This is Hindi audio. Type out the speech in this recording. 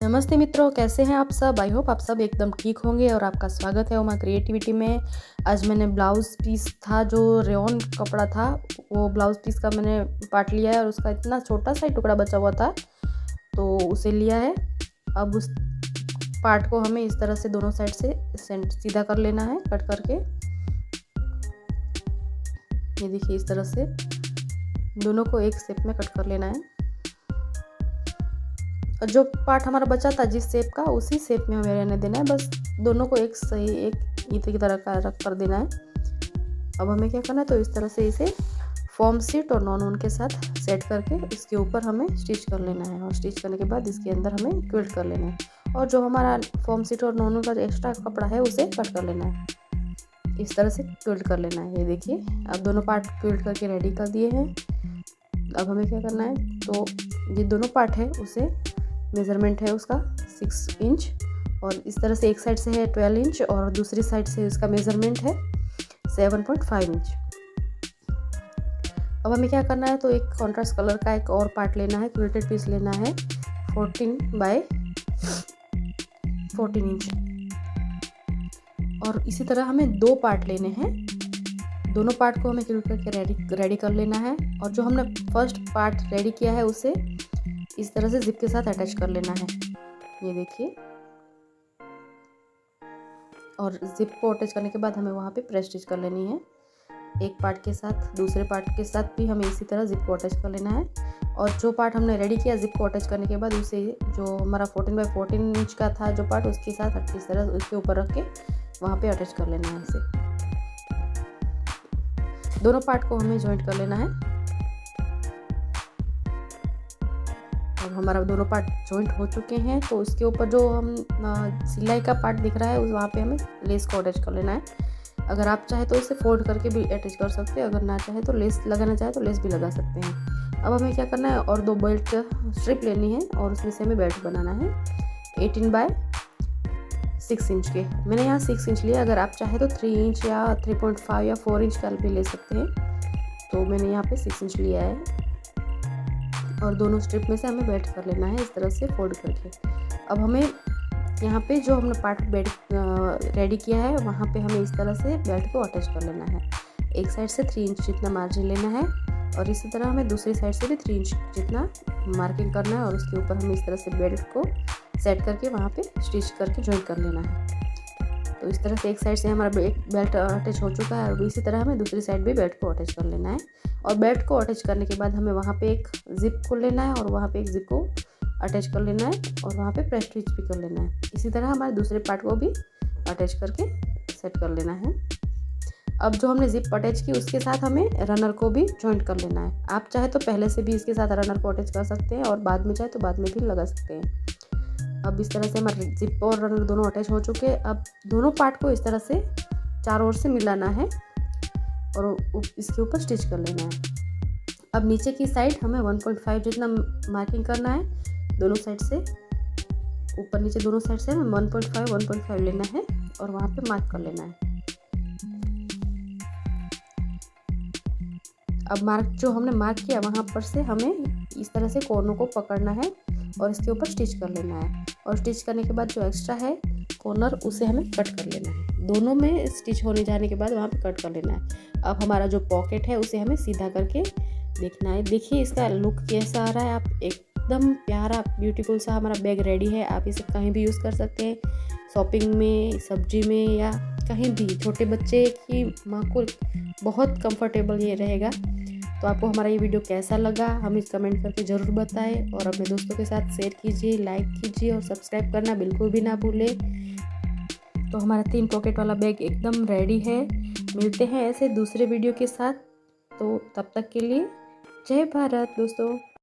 नमस्ते मित्रों, कैसे हैं आप सब। आई होप आप सब एकदम ठीक होंगे और आपका स्वागत है उमा क्रिएटिविटी में। आज मैंने ब्लाउज़ पीस था जो रेयॉन कपड़ा था, वो ब्लाउज़ पीस का मैंने पार्ट लिया है और उसका इतना छोटा सा ही टुकड़ा बचा हुआ था तो उसे लिया है। अब उस पार्ट को हमें इस तरह से दोनों साइड से सीधा कर लेना है, कट करके। ये देखिए, इस तरह से दोनों को एक शेप में कट कर लेना है और जो पार्ट हमारा बचा था जिस शेप का, उसी शेप में हमें रहने देना है। बस दोनों को एक सही एक ईंट की तरह का रख कर देना है। अब हमें क्या करना है, तो इस तरह से इसे फॉर्म शीट और नॉन के साथ सेट करके इसके ऊपर हमें स्टिच कर लेना है और स्टिच करने के बाद इसके अंदर हमें क्विल्ट कर लेना है और जो हमारा फॉर्म शीट और नॉन का एक्स्ट्रा कपड़ा है उसे कट कर लेना है। इस तरह से क्विल्ट कर लेना है। ये देखिए, अब दोनों पार्ट क्विल्ट करके रेडी कर दिए हैं। अब हमें क्या करना है, तो ये दोनों पार्ट है उसे मेज़रमेंट है उसका 6 इंच और इस तरह से एक साइड से है 12 इंच और दूसरी साइड से इसका मेज़रमेंट है 7.5 इंच। अब हमें क्या करना है, तो एक कॉन्ट्रास्ट कलर का एक और पार्ट लेना है, क्विल्टेड पीस लेना है 14 बाय 14 इंच और इसी तरह हमें दो पार्ट लेने हैं। दोनों पार्ट को हमें क्विल्ट करके रेडी कर लेना है और जो हमने फर्स्ट पार्ट रेडी किया है उसे इस तरह से जिप के साथ अटैच कर लेना है। ये देखिए, और जिप को अटैच करने के बाद हमें वहाँ पे प्रेस स्टिच कर लेनी है। एक पार्ट के साथ दूसरे पार्ट के साथ भी हमें इसी तरह जिप को अटैच कर लेना है और जो पार्ट हमने रेडी किया जिप को अटैच करने के बाद उसे जो हमारा 14 बाय 14 इंच का था जो पार्ट, उसके साथ इस तरह उसके ऊपर रख के वहाँ पे अटैच कर लेना है। इसे दोनों पार्ट को हमें जॉइंट कर लेना है। अब हमारा दोनों पार्ट जॉइंट हो चुके हैं तो उसके ऊपर जो हम सिलाई का पार्ट दिख रहा है उस वहाँ पे हमें लेस को अटैच कर लेना है। अगर आप चाहे तो इसे फोल्ड करके भी अटैच कर सकते हैं, अगर ना चाहे तो लेस लगाना चाहे तो लेस भी लगा सकते हैं। अब हमें क्या करना है, और दो बेल्ट स्ट्रिप लेनी है और उसमें से हमें बेल्ट बनाना है 18 बाय 6 इंच के। मैंने यहाँ 6 इंच लिया, अगर आप चाहे तो 3 इंच या 3.5 या 4 इंच का भी ले सकते हैं, तो मैंने यहाँ पे 6 इंच लिया है और दोनों स्ट्रिप में से हमें बेल्ट कर लेना है इस तरह से फोल्ड करके। अब हमें यहाँ पे जो हमने पार्ट रेडी किया है वहाँ पे हमें इस तरह से बेल्ट को अटैच कर लेना है। एक साइड से 3 इंच जितना मार्जिन लेना है और इसी तरह हमें दूसरी साइड से भी 3 इंच जितना मार्किंग करना है और उसके ऊपर हमें इस तरह से बेल्ट को सेट करके वहाँ पे स्टिच करके जॉइन कर लेना है। तो इस तरह से एक साइड से हमारा एक बेल्ट अटैच हो चुका है और इसी तरह हमें दूसरी साइड भी बेल्ट को अटैच कर लेना है और बेल्ट को अटैच करने के बाद हमें वहाँ पे एक जिप को लेना है और वहाँ पे एक जिप को अटैच कर लेना है और वहाँ पे प्रेस स्टिच भी कर लेना है। इसी तरह हमारे दूसरे पार्ट को भी अटैच करके सेट कर लेना है। अब जो हमने जिप अटैच की उसके साथ हमें रनर को भी जॉइंट कर लेना है। आप चाहे तो पहले से भी इसके साथ रनर को अटैच कर सकते हैं और बाद में चाहे तो बाद में भी लगा सकते हैं। अब इस तरह से हमारे जिप और रनर दोनों अटैच हो चुके हैं। अब दोनों पार्ट को इस तरह से चारों ओर से मिलाना है और इसके ऊपर स्टिच कर लेना है। अब नीचे की साइड हमें 1.5 जितना मार्किंग करना है, दोनों साइड से ऊपर नीचे दोनों साइड से हमें 1.5 लेना है और वहाँ पे मार्क कर लेना है। अब मार्क जो हमने मार्क किया वहाँ पर से हमें इस तरह से कोनों को पकड़ना है और इसके ऊपर स्टिच कर लेना है और स्टिच करने के बाद जो एक्स्ट्रा है कॉर्नर उसे हमें कट कर लेना है। दोनों में स्टिच होने जाने के बाद वहाँ पे कट कर लेना है। अब हमारा जो पॉकेट है उसे हमें सीधा करके देखना है। देखिए इसका लुक कैसा आ रहा है। आप एकदम प्यारा ब्यूटीफुल सा हमारा बैग रेडी है। आप इसे कहीं भी यूज़ कर सकते हैं, शॉपिंग में, सब्जी में या कहीं भी। छोटे बच्चे की माँ को बहुत कंफर्टेबल ये रहेगा। तो आपको हमारा ये वीडियो कैसा लगा हमें कमेंट करके ज़रूर बताएं और अपने दोस्तों के साथ शेयर कीजिए, लाइक कीजिए और सब्सक्राइब करना बिल्कुल भी ना भूलें। तो हमारा 3 पॉकेट वाला बैग एकदम रेडी है। मिलते हैं ऐसे दूसरे वीडियो के साथ। तो तब तक के लिए जय भारत दोस्तों।